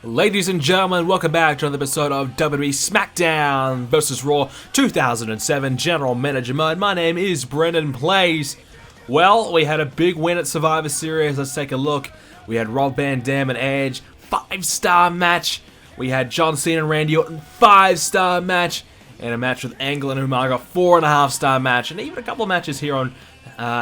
Ladies and gentlemen, welcome back to another episode of WWE Smackdown vs. Raw 2007 General Manager Mode. My name is BrendenPlayz. Well, we had a big win at Survivor Series. Let's take a look. We had Rob Van Dam and Edge, 5-star match. We had John Cena and Randy Orton, 5-star match. And a match with Angle and Umaga, 4.5-star match. And even a couple of matches here on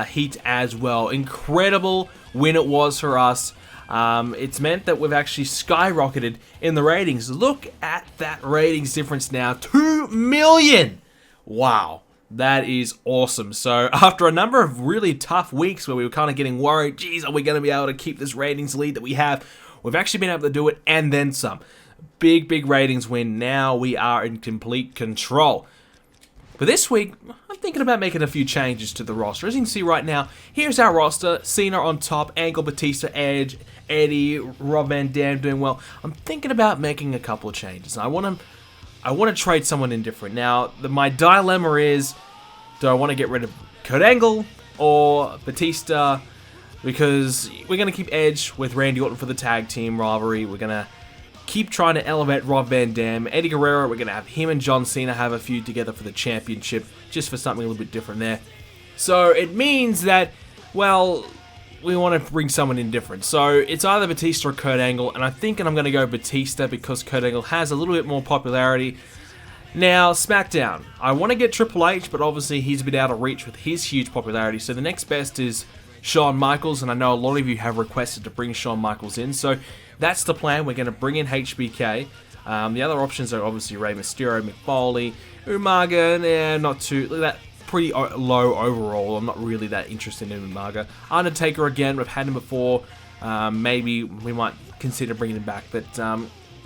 Heat as well. Incredible win it was for us. It's meant that we've actually skyrocketed in the ratings. Look at that ratings difference now, 2 million! Wow, that is awesome. So after a number of really tough weeks where we were kind of getting worried, geez, are we going to be able to keep this ratings lead that we have? We've actually been able to do it and then some. Big ratings win. Now we are in complete control. But this week, I'm thinking about making a few changes to the roster. As you can see right now, here's our roster. Cena on top, Angle, Batista, Edge, Eddie, Rob Van Dam doing well. I'm thinking about making a couple of changes. I want to trade someone in different. Now, my dilemma is, do I want to get rid of Kurt Angle or Batista? Because we're going to keep Edge with Randy Orton for the tag team rivalry. We're going to keep trying to elevate Rob Van Dam. Eddie Guerrero, we're going to have him and John Cena have a feud together for the championship, just for something a little bit different there. So it means that, well, we want to bring someone in different. So it's either Batista or Kurt Angle, and I'm thinking I'm going to go Batista because Kurt Angle has a little bit more popularity. Now, SmackDown. I want to get Triple H, but obviously he's a bit out of reach with his huge popularity. So the next best is Shawn Michaels, and I know a lot of you have requested to bring Shawn Michaels in. So that's the plan. We're going to bring in HBK. The other options are obviously Rey Mysterio, Mick Foley, Umaga, not too, that pretty low overall. I'm not really that interested in Umaga. Undertaker again, we've had him before. Maybe we might consider bringing him back, but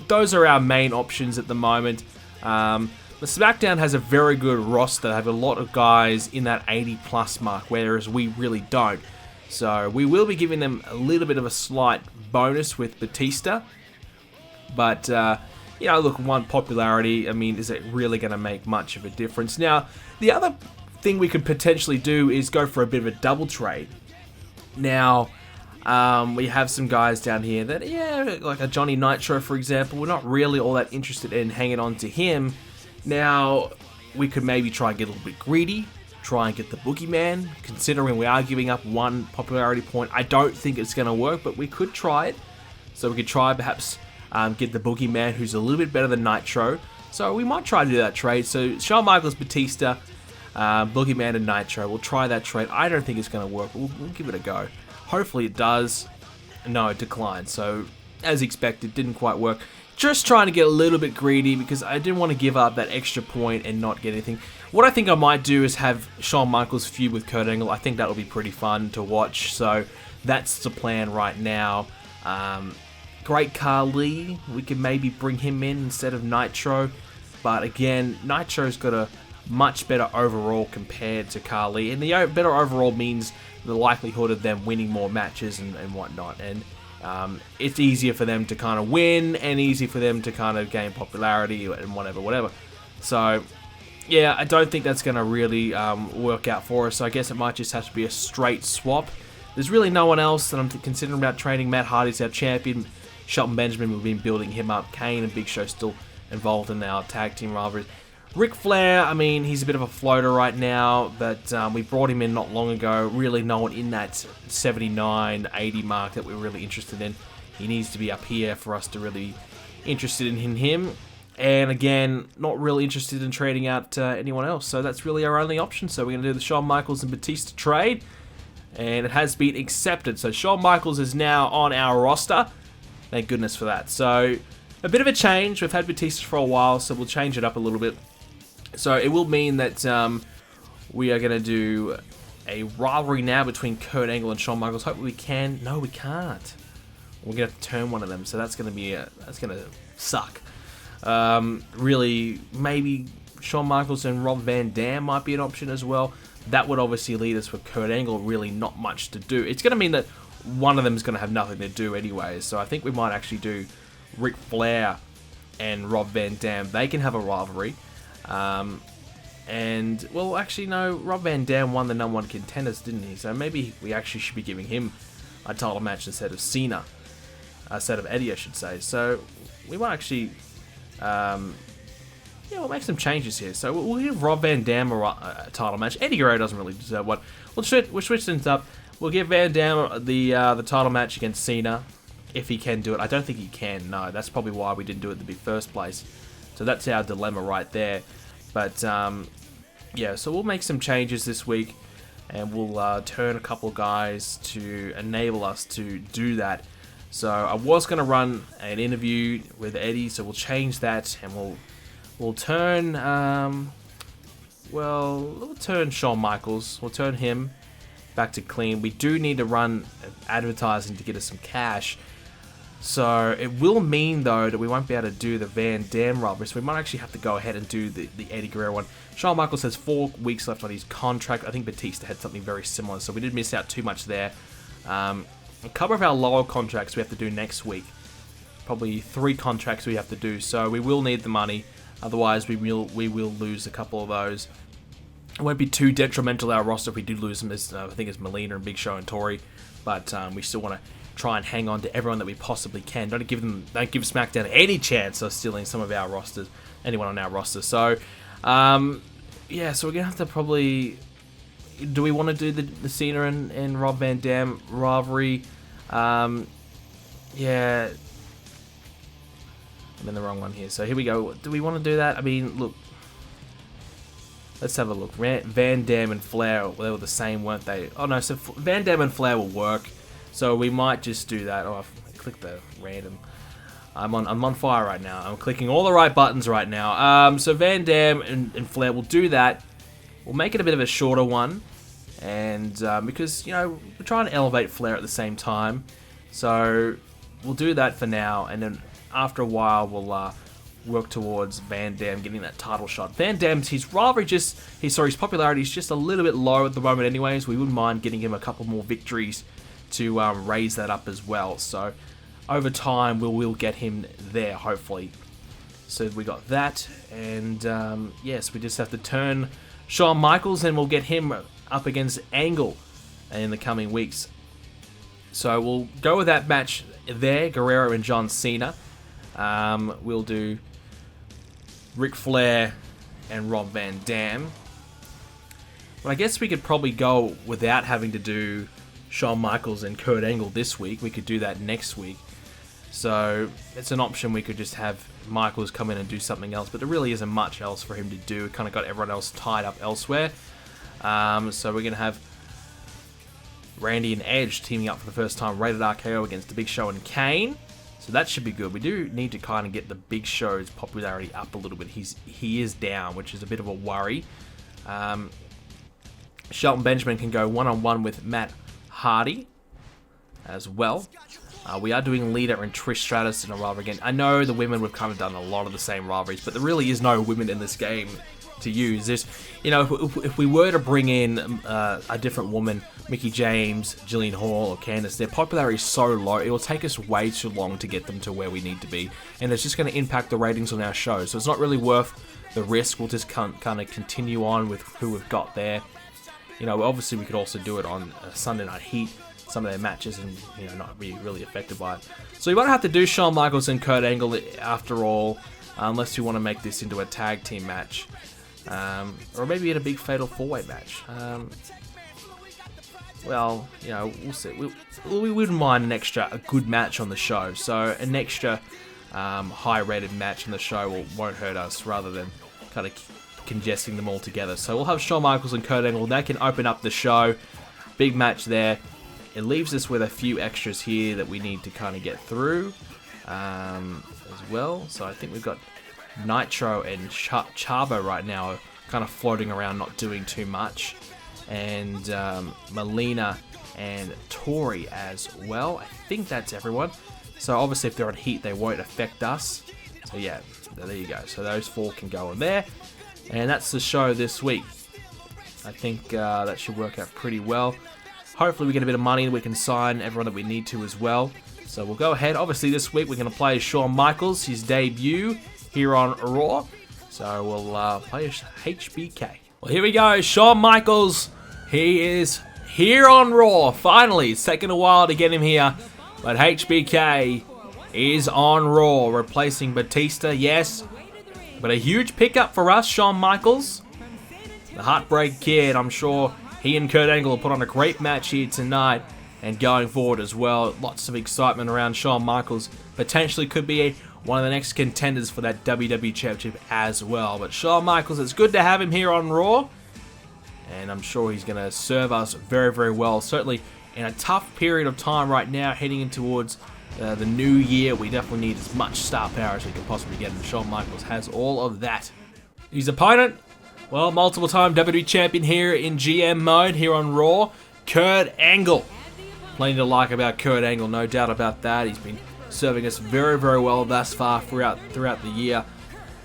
those are our main options at the moment. The SmackDown has a very good roster. They have a lot of guys in that 80+ mark, whereas we really don't. So we will be giving them a little bit of a slight bonus with Batista. But, look, one, popularity, I mean, is it really going to make much of a difference? Now, the other thing we could potentially do is go for a bit of a double trade. Now, we have some guys down here that, like a Johnny Nitro, for example, we're not really all that interested in hanging on to him. Now, we could maybe try and get a little bit greedy, try and get the Boogeyman, considering we are giving up one popularity point. I don't think it's going to work, but we could try it. So we could try perhaps get the Boogeyman, who's a little bit better than Nitro. So we might try to do that trade. So Shawn Michaels, Batista, Boogeyman and Nitro. We'll try that trade. I don't think it's going to work, but we'll give it a go. Hopefully it does. No, it declined. So as expected, didn't quite work. Just trying to get a little bit greedy because I didn't want to give up that extra point and not get anything. What I think I might do is have Shawn Michaels feud with Kurt Angle. I think that'll be pretty fun to watch. So that's the plan right now. Great Khali, we could maybe bring him in instead of Nitro. But again, Nitro's got a much better overall compared to Khali. And the better overall means the likelihood of them winning more matches and whatnot. And it's easier for them to kind of win and easy for them to kind of gain popularity and whatever. So, yeah, I don't think that's going to really work out for us. So I guess it might just have to be a straight swap. There's really no one else that I'm considering about trading. Matt Hardy's our champion. Shelton Benjamin, we've been building him up. Kane and Big Show still involved in our tag team rivalry. Ric Flair, I mean, he's a bit of a floater right now, but we brought him in not long ago. Really no one in that 79, 80 mark that we're really interested in. He needs to be up here for us to really be interested in him. And again, not really interested in trading out anyone else. So that's really our only option. So we're going to do the Shawn Michaels and Batista trade. And it has been accepted. So Shawn Michaels is now on our roster. Thank goodness for that. So a bit of a change. We've had Batista for a while, so we'll change it up a little bit. So it will mean that we are going to do a rivalry now between Kurt Angle and Shawn Michaels. Hopefully we can. No, we can't. We're going to have to turn one of them, so that's going to be that's going to suck. Really, maybe Shawn Michaels and Rob Van Dam might be an option as well. That would obviously lead us with Kurt Angle. Really, not much to do. It's going to mean that one of them is going to have nothing to do anyway. So I think we might actually do Ric Flair and Rob Van Dam. They can have a rivalry. And, well, actually, no, Rob Van Dam won the #1 contenders, didn't he? So maybe we actually should be giving him a title match instead of Cena. Instead of Eddie, I should say. So we might actually, yeah, we'll make some changes here. So we'll give Rob Van Dam a title match. Eddie Guerrero doesn't really deserve one. We'll switch things up. We'll give Van Dam the title match against Cena, if he can do it. I don't think he can. No, that's probably why we didn't do it in the first place. So that's our dilemma right there. But yeah, so we'll make some changes this week, and we'll turn a couple of guys to enable us to do that. So I was going to run an interview with Eddie, so we'll change that, and we'll turn we'll turn Shawn Michaels. We'll turn him back to clean. We do need to run advertising to get us some cash. So it will mean, though, that we won't be able to do the Van Dam rivalry. So we might actually have to go ahead and do the Eddie Guerrero one. Shawn Michaels has 4 weeks left on his contract. I think Batista had something very similar, so we did miss out too much there. A couple of our lower contracts we have to do next week. Probably 3 contracts we have to do, so we will need the money. Otherwise, we will lose a couple of those. It won't be too detrimental to our roster if we do lose them. I think it's Melina and Big Show and Tori, but we still want to try and hang on to everyone that we possibly can. Don't give SmackDown any chance of stealing some of our rosters, anyone on our roster. So, yeah, so we're gonna have to probably. Do we want to do the Cena and Rob Van Dam rivalry? Yeah. I'm in the wrong one here. So here we go. Do we want to do that? I mean, look. Let's have a look. Van Dam and Flair, they were the same, weren't they? Oh no, so Van Dam and Flair will work. So we might just do that. Oh, I've clicked the random. I'm on fire right now. I'm clicking all the right buttons right now. So Van Dam and Flair will do that. We'll make it a bit of a shorter one, and because, you know, we're trying to elevate Flair at the same time, so we'll do that for now, and then after a while we'll work towards Van Dam getting that title shot. Van Dam's his popularity is just a little bit low at the moment, anyways. We wouldn't mind getting him a couple more victories to raise that up as well. So over time we'll get him there, hopefully. So we got that, and yes, we just have to turn Shawn Michaels, and we'll get him up against Angle in the coming weeks. So we'll go with that match there, Guerrero and John Cena. We'll do Ric Flair and Rob Van Dam. But I guess we could probably go without having to do Shawn Michaels and Kurt Angle this week. We could do that next week. So it's an option. We could just have Michaels come in and do something else, but there really isn't much else for him to do. We kind of got everyone else tied up elsewhere. So we're going to have Randy and Edge teaming up for the first time, Rated RKO against the Big Show and Kane. So that should be good. We do need to kind of get the Big Show's popularity up a little bit. He is down, which is a bit of a worry. Shelton Benjamin can go one-on-one with Matt Hardy as well. We are doing Lita and Trish Stratus in a rivalry again. I know the women, we've kind of done a lot of the same rivalries, but there really is no women in this game to use. There's, you know, if we were to bring in a different woman, Mickie James, Jillian Hall, or Candice, their popularity is so low, it will take us way too long to get them to where we need to be, and it's just going to impact the ratings on our show. So it's not really worth the risk. We'll just kind of continue on with who we've got there. You know, obviously we could also do it on Sunday Night Heat, some of their matches, and, you know, not be really affected by it. So you won't have to do Shawn Michaels and Kurt Angle after all, unless you want to make this into a tag team match, or maybe in a big fatal 4-way match. Well, you know, we'll see. We wouldn't mind a good match on the show. So an extra high-rated match on the show won't hurt us, rather than kind of congesting them all together. So we'll have Shawn Michaels and Kurt Angle. They can open up the show. Big match there. It leaves us with a few extras here that we need to kind of get through as well. So I think we've got Nitro and Chavo right now kind of floating around, not doing too much. And Melina and Tori as well. I think that's everyone. So obviously if they're on Heat, they won't affect us. So yeah, there you go. So those 4 can go in there. And that's the show this week. I think that should work out pretty well. Hopefully we get a bit of money and we can sign everyone that we need to as well. So we'll go ahead. Obviously this week we're going to play Shawn Michaels, his debut here on Raw. So we'll play HBK. Well, here we go. Shawn Michaels. He is here on Raw. Finally. It's taken a while to get him here. But HBK is on Raw, replacing Batista, yes. But a huge pickup for us, Shawn Michaels. The Heartbreak Kid, I'm sure he and Kurt Angle will put on a great match here tonight and going forward as well. Lots of excitement around Shawn Michaels. Potentially could be one of the next contenders for that WWE Championship as well. But Shawn Michaels, it's good to have him here on Raw. And I'm sure he's going to serve us very, very well. Certainly in a tough period of time right now, heading in towards the new year, we definitely need as much star power as we can possibly get. And Shawn Michaels has all of that. His opponent, well, multiple-time WWE Champion here in GM mode here on Raw, Kurt Angle. Plenty to like about Kurt Angle, no doubt about that. He's been serving us very, very well thus far throughout the year.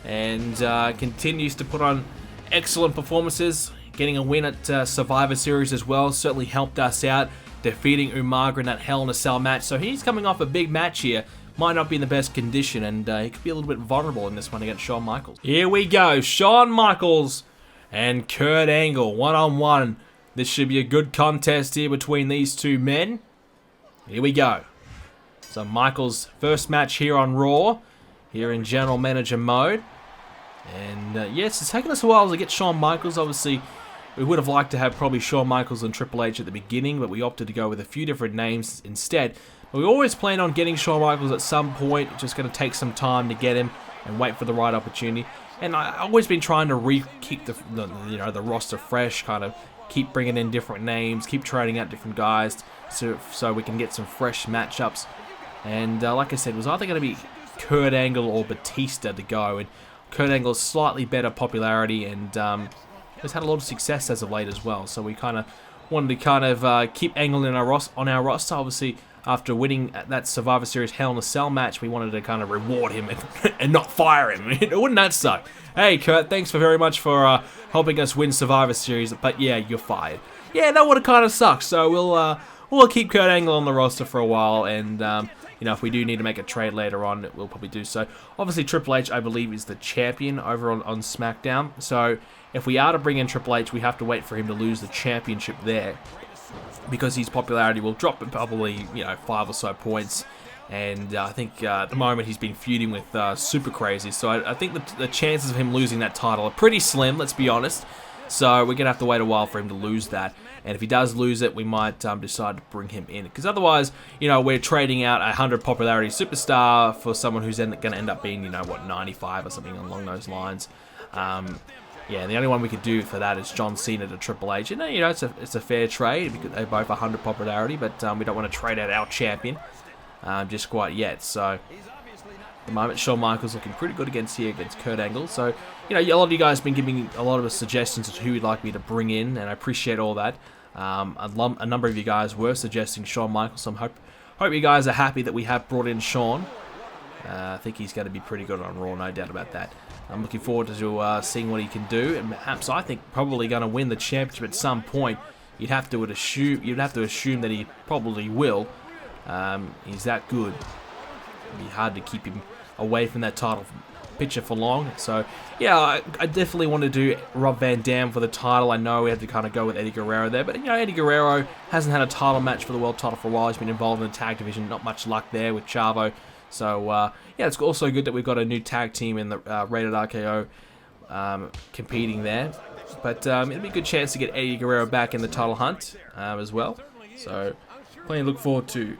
And continues to put on excellent performances. Getting a win at Survivor Series as well certainly helped us out, defeating Umaga in that Hell in a Cell match. So he's coming off a big match here. Might not be in the best condition, and he could be a little bit vulnerable in this one against Shawn Michaels. Here we go, Shawn Michaels and Kurt Angle, one-on-one. This should be a good contest here between these two men. Here we go. So Michaels' first match here on Raw, here in General Manager mode. And yes, it's taken us a while to get Shawn Michaels. Obviously, we would have liked to have probably Shawn Michaels and Triple H at the beginning, but we opted to go with a few different names instead. But we always plan on getting Shawn Michaels at some point. It's just going to take some time to get him and wait for the right opportunity. And I've always been trying to keep the roster fresh, kind of keep bringing in different names, keep trading out different guys so we can get some fresh matchups. And like I said, it was either going to be Kurt Angle or Batista to go. And Kurt Angle's slightly better popularity and has had a lot of success as of late as well. So we kind of wanted to keep Angle on our roster. Obviously, after winning that Survivor Series Hell in a Cell match, we wanted to kind of reward him and not fire him. Wouldn't that suck? Hey, Kurt, thanks very much for helping us win Survivor Series, but yeah, you're fired. Yeah, that would have kind of sucked. So we'll keep Kurt Angle on the roster for a while, and if we do need to make a trade later on, we'll probably do so. Obviously, Triple H, I believe, is the champion over on SmackDown. So if we are to bring in Triple H, we have to wait for him to lose the championship there, because his popularity will drop probably 5 or so points. And I think at the moment he's been feuding with Super Crazy. So I think the chances of him losing that title are pretty slim, let's be honest. So we're going to have to wait a while for him to lose that. And if he does lose it, we might decide to bring him in. Because otherwise, we're trading out a 100 popularity superstar for someone who's going to end up being, 95 or something along those lines. Yeah, the only one we could do for that is John Cena to Triple H. And, it's a fair trade because they're both 100 popularity, but we don't want to trade out our champion just quite yet. So at the moment, Shawn Michaels looking pretty good against Kurt Angle. So, a lot of you guys have been giving a lot of suggestions as to who you'd like me to bring in, and I appreciate all that. A number of you guys were suggesting Shawn Michaels, so I hope you guys are happy that we have brought in Shawn. I think he's going to be pretty good on Raw, no doubt about that. I'm looking forward to seeing what he can do, and perhaps I think probably going to win the championship at some point. You'd have to assume that he probably will. He's that good. It'd be hard to keep him away from that title picture for long. So yeah, I definitely want to do Rob Van Dam for the title. I know we had to kind of go with Eddie Guerrero there, but Eddie Guerrero hasn't had a title match for the world title for a while. He's been involved in the tag division. Not much luck there with Chavo. So yeah, it's also good that we've got a new tag team in the Rated RKO competing there. But it'll be a good chance to get Eddie Guerrero back in the title hunt as well. So plenty to look forward to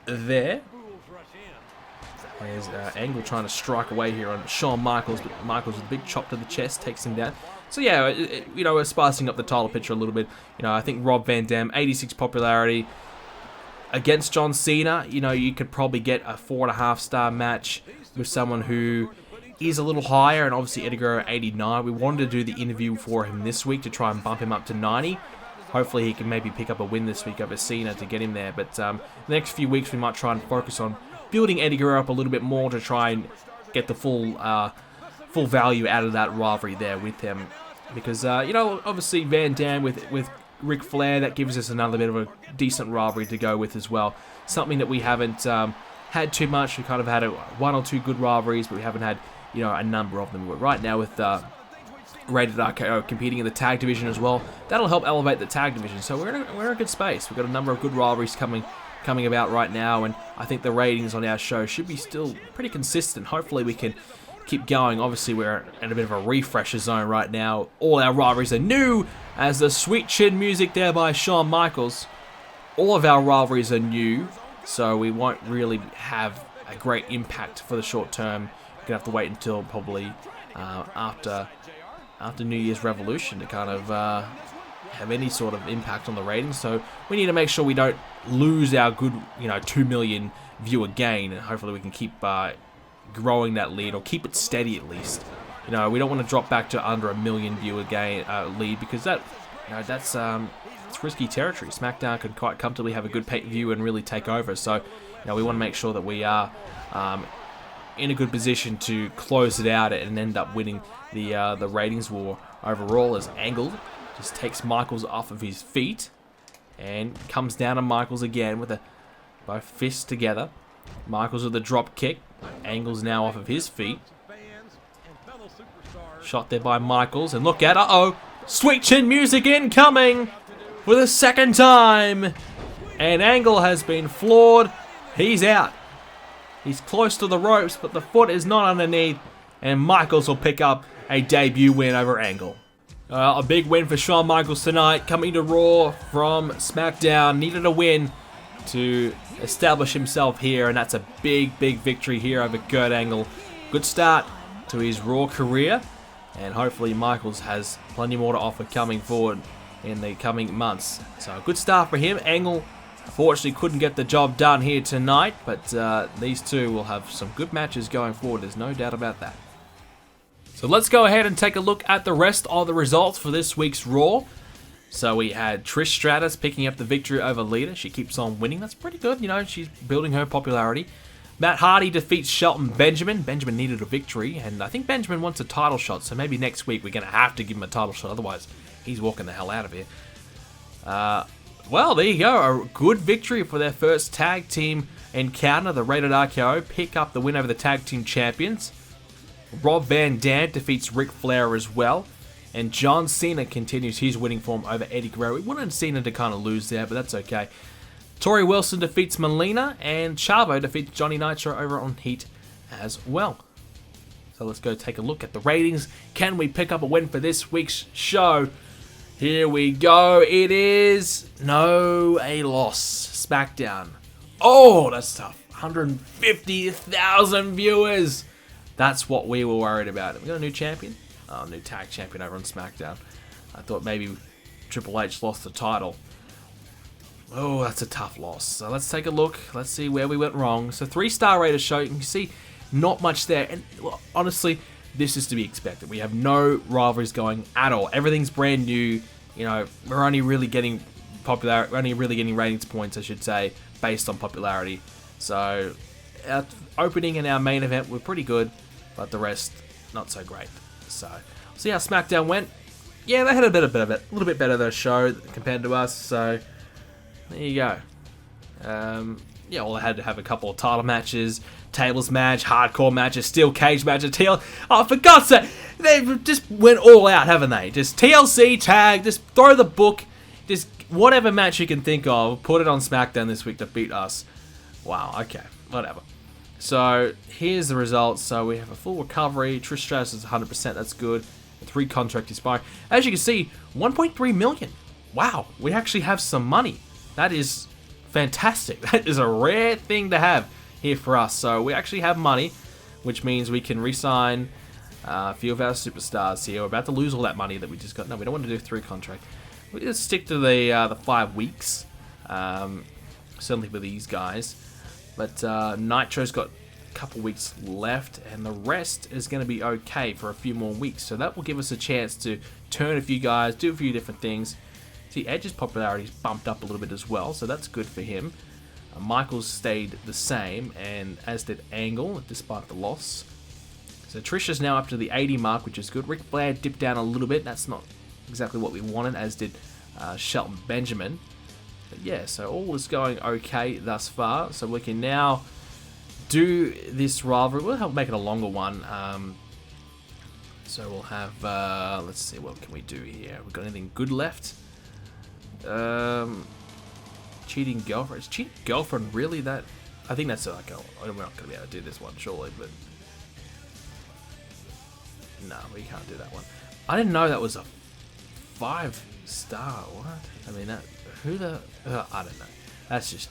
there. There's Angle trying to strike away here on Shawn Michaels, but Michaels with a big chop to the chest takes him down. So yeah, we're spicing up the title picture a little bit. I think Rob Van Dam, 86 popularity against John Cena. You could probably get a 4.5-star match with someone who is a little higher, and obviously Eddie Guerrero 89. We wanted to do the interview for him this week to try and bump him up to 90. Hopefully he can maybe pick up a win this week over Cena to get him there. But the next few weeks we might try and focus on building Eddie Guerrero up a little bit more to try and get the full value out of that rivalry there with him. Because, obviously Van Dam with Ric Flair, that gives us another bit of a decent rivalry to go with as well. Something that we haven't had too much. We kind of had one or two good rivalries, but we haven't had, a number of them. But right now with Rated RKO competing in the tag division as well, that'll help elevate the tag division. So we're in a good space. We've got a number of good rivalries coming coming about right now, and I think the ratings on our show should be still pretty consistent. Hopefully we can keep going. Obviously we're in a bit of a refresher zone right now. All our rivalries are new, as the sweet chin music there by Shawn Michaels. All of our rivalries are new, so we won't really have a great impact for the short term. We're gonna have to wait until probably after New Year's Revolution to kind of have any sort of impact on the ratings. So we need to make sure we don't lose our good, 2 million viewer gain, and hopefully we can keep growing that lead, or keep it steady at least. We don't want to drop back to under 1 million viewer gain lead, because that's it's risky territory. SmackDown could quite comfortably have a good view and really take over. So we want to make sure that we are in a good position to close it out and end up winning the ratings war overall, as Angle just takes Michaels off of his feet and comes down on Michaels again with both fists together. Michaels with a drop kick. Angle's now off of his feet. Shot there by Michaels, and look at, sweet chin music incoming for the second time. And Angle has been floored. He's out. He's close to the ropes, but the foot is not underneath, and Michaels will pick up a debut win over Angle. A big win for Shawn Michaels tonight, coming to Raw from SmackDown. Needed a win to establish himself here, and that's a big victory here over Kurt Angle. Good start to his Raw career, and hopefully Michaels has plenty more to offer coming forward in the coming months. So a good start for him. Angle unfortunately couldn't get the job done here tonight, but these two will have some good matches going forward. There's no doubt about that. So let's go ahead and take a look at the rest of the results for this week's Raw. So we had Trish Stratus picking up the victory over Lita. She keeps on winning. That's pretty good. She's building her popularity. Matt Hardy defeats Shelton Benjamin. Benjamin needed a victory, and I think Benjamin wants a title shot, so maybe next week we're going to have to give him a title shot. Otherwise, he's walking the hell out of here. Well, there you go. A good victory for their first tag team encounter. The Rated RKO pick up the win over the tag team champions. Rob Van Dam defeats Ric Flair as well. And John Cena continues his winning form over Eddie Guerrero. We wanted Cena to kind of lose there, but that's okay. Tori Wilson defeats Melina, and Chavo defeats Johnny Nitro over on Heat as well. So let's go take a look at the ratings. Can we pick up a win for this week's show? Here we go. It is a loss. SmackDown. Oh, that's tough. 150,000 viewers. That's what we were worried about. We got a new champion? Oh, new tag champion over on SmackDown. I thought maybe Triple H lost the title. Oh, that's a tough loss. So let's take a look. Let's see where we went wrong. So 3-star rated show. You can see not much there. And honestly, this is to be expected. We have no rivalries going at all. Everything's brand new. We're only really getting popular. We're only really getting ratings points, I should say, based on popularity. So our opening and our main event were pretty good, but the rest not so great. So see how SmackDown went. Yeah, they had a little bit better the show compared to us. So there you go. Well, they had to have a couple of title matches, tables match, hardcore matches, steel cage matches, oh, for God's sake, they just went all out, haven't they? Just TLC tag, just throw the book, just whatever match you can think of, put it on SmackDown this week to beat us. Wow, okay, whatever. So here's the results. So we have a full recovery. Trish Stratus is 100%. That's good. 3 contract expired. As you can see, 1.3 million. Wow, we actually have some money. That is fantastic. That is a rare thing to have here for us. So we actually have money, which means we can re-sign a few of our superstars here. We're about to lose all that money that we just got. No, we don't want to do 3 contract. We just stick to the 5 weeks. Certainly with these guys. But Nitro's got a couple weeks left, and the rest is going to be okay for a few more weeks. So that will give us a chance to turn a few guys, do a few different things. See, Edge's popularity's bumped up a little bit as well, so that's good for him. Michaels stayed the same, and as did Angle, despite the loss. So Trish is now up to the 80 mark, which is good. Ric Flair dipped down a little bit. That's not exactly what we wanted, as did Shelton Benjamin. But yeah, so all is going okay thus far. So we can now do this rivalry. We'll help make it a longer one. So we'll have, let's see, what can we do here? We've got anything good left? cheating girlfriend. Is cheating girlfriend really that? I think that's like, we're not going to be able to do this one, surely, but... No, we can't do that one. I didn't know that was a 5-star. What? I mean, that... Who the... I don't know. That's just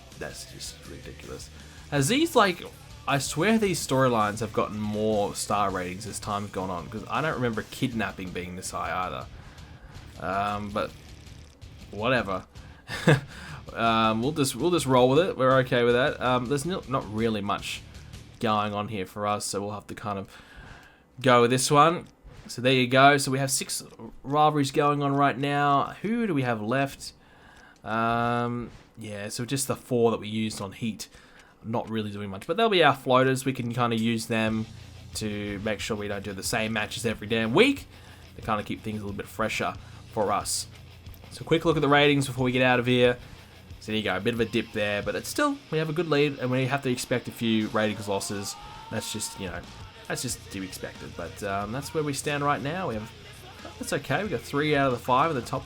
ridiculous. As these, like... I swear these storylines have gotten more star ratings as time's gone on, because I don't remember kidnapping being this high either. But... Whatever. We'll just roll with it. We're okay with that. There's not really much going on here for us, so we'll have to kind of go with this one. So there you go. So we have 6 rivalries going on right now. Who do we have left? Yeah, so just the 4 that we used on Heat. Not really doing much, but they'll be our floaters. We can kind of use them to make sure we don't do the same matches every damn week, to kind of keep things a little bit fresher for us. So quick look at the ratings before we get out of here. So there you go, a bit of a dip there, but it's still, we have a good lead, and we have to expect a few ratings losses. That's just, you know, that's just to be expected. But that's where we stand right now. We have, that's okay. We got 3 out of the 5 of the top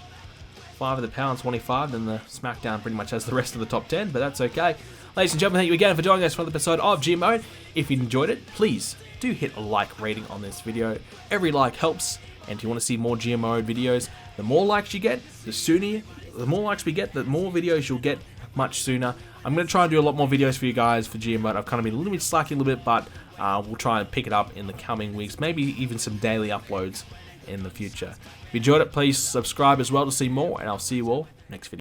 5 of the Power 25, and the SmackDown pretty much has the rest of the top 10, but that's okay. Ladies and gentlemen, thank you again for joining us for another episode of G Mode. If you enjoyed it, please do hit a like rating on this video. Every like helps, and if you want to see more G Mode videos, the more likes you get, the more likes we get, the more videos you'll get much sooner. I'm going to try and do a lot more videos for you guys for G Mode. I've kind of been a little bit slacking a little bit, but we'll try and pick it up in the coming weeks, maybe even some daily uploads in the future. If you enjoyed it, please subscribe as well to see more, and I'll see you all next video.